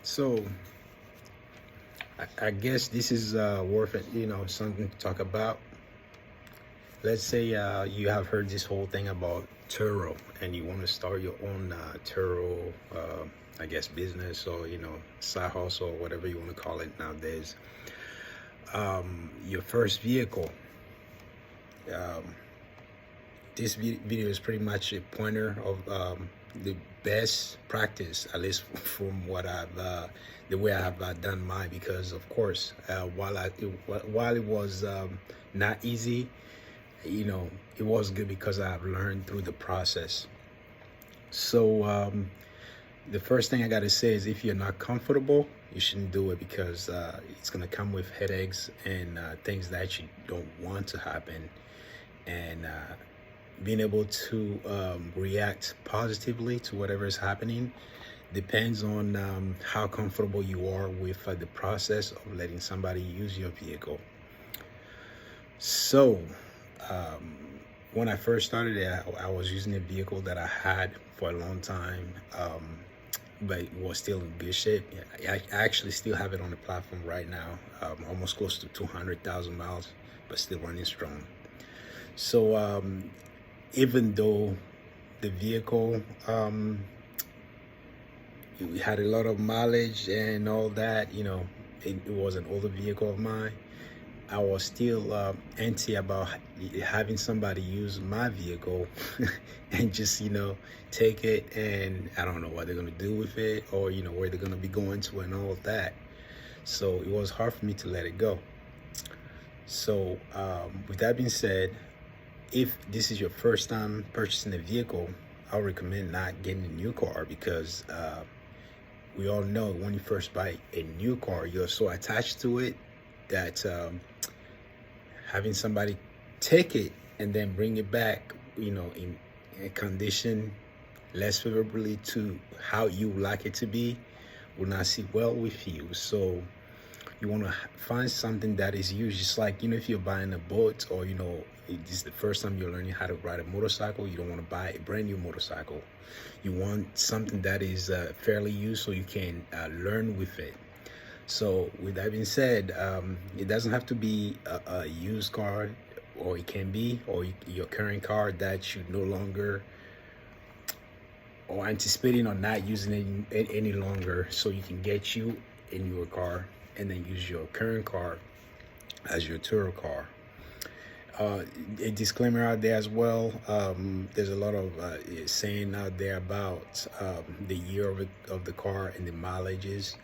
So I guess this is worth it, something to talk about. Let's say you have heard this whole thing about Turo and you want to start your own Turo, I guess, business or, side hustle or whatever you want to call it nowadays. Your first vehicle. Um, this video is pretty much a pointer of the best practice, at least from what the way I've done mine. Because of course, while it was not easy, it was good because I've learned through the process. So the first thing I got to say is if you're not comfortable, you shouldn't do it because it's gonna come with headaches and things that you don't want to happen. And being able to react positively to whatever is happening depends on how comfortable you are with the process of letting somebody use your vehicle. So, when I first started, I was using a vehicle that I had for a long time, but it was still in good shape. I actually still have it on the platform right now, almost close to 200,000 miles, but still running strong. So, even though the vehicle it had a lot of mileage and all that, it was an older vehicle of mine. I was still antsy about having somebody use my vehicle and just, take it, and I don't know what they're gonna do with it or, where they're gonna be going to and all that. So it was hard for me to let it go. So with that being said, if this is your first time purchasing a vehicle, I would recommend not getting a new car because we all know when you first buy a new car, you're so attached to it that having somebody take it and then bring it back, in a condition less favorably to how you like it to be, will not sit well with you. So you want to find something that is used, just like, if you're buying a boat or, this is the first time you're learning how to ride a motorcycle. You don't want to buy a brand new motorcycle. You want something that is fairly used so you can learn with it. So with that being said, it doesn't have to be a used car, or it can be, or your current car that you no longer or anticipating on not using it any longer, so you can get you a newer car and then use your current car as your Turo car. A disclaimer out there as well. There's a lot of saying out there about the year of the car and the mileages.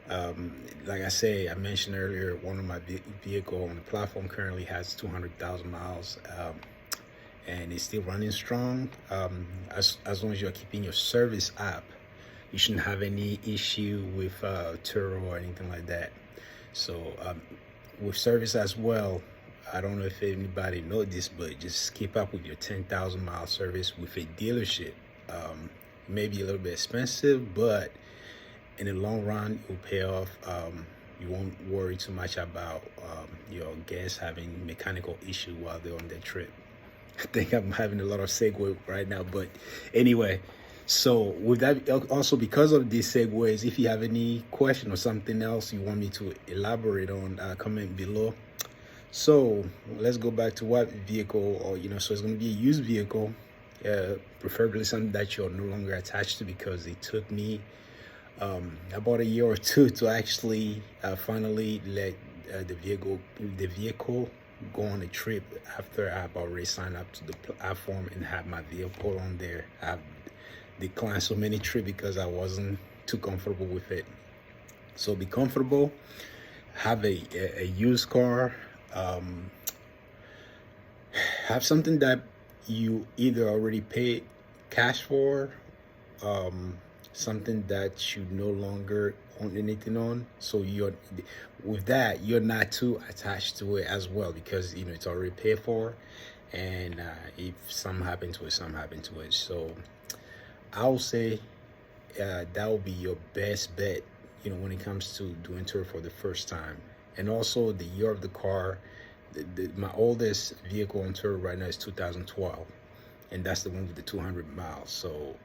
Like I mentioned earlier, one of my vehicle on the platform currently has 200,000 miles, and it's still running strong. As long as you're keeping your service app, you shouldn't have any issue with Turo or anything like that. So with service as well, I don't know if anybody know this, but just keep up with your 10,000 mile service with a dealership. It may be a little bit expensive, but in the long run, it will pay off. You won't worry too much about your guests having mechanical issue while they're on their trip. I think I'm having a lot of segue right now, but anyway. So with that, also because of these segues, if you have any question or something else you want me to elaborate on, comment below. So let's go back to what vehicle, or so it's going to be a used vehicle, preferably something that you're no longer attached to, because it took me about a year or two to actually finally let the vehicle go on a trip after I've already signed up to the platform and have my vehicle on there. I've declined so many trips because I wasn't too comfortable with it. So be comfortable, have a used car, have something that you either already paid cash for, something that you no longer own anything on, so you're not too attached to it as well, because it's already paid for, and if something happened to it, something happened to it. So I'll say that will be your best bet, when it comes to doing tour for the first time. And also the year of the car, my oldest vehicle on tour right now is 2012, and that's the one with the 200 miles. So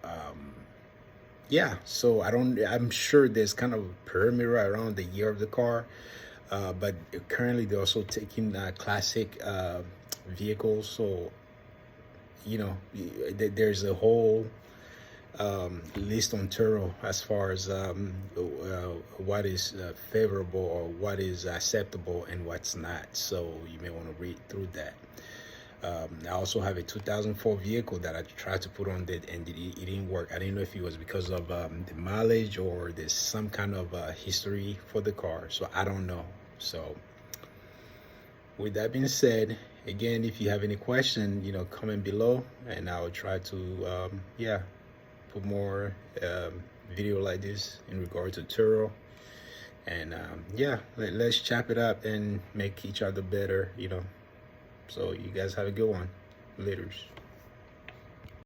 yeah, so I'm sure there's kind of a perimeter around the year of the car, but currently they're also taking classic vehicles. So there's a whole list on Turo as far as what is favorable or what is acceptable and what's not. So you may want to read through that. I also have a 2004 vehicle that I tried to put on that, and it didn't work. I didn't know if it was because of the mileage or there's some kind of history for the car. So I don't know. So with that being said, again, if you have any question, comment below, and I'll try to yeah, put more video like this in regard to Turo. And yeah, let's chop it up and make each other better. So you guys have a good one. Laters.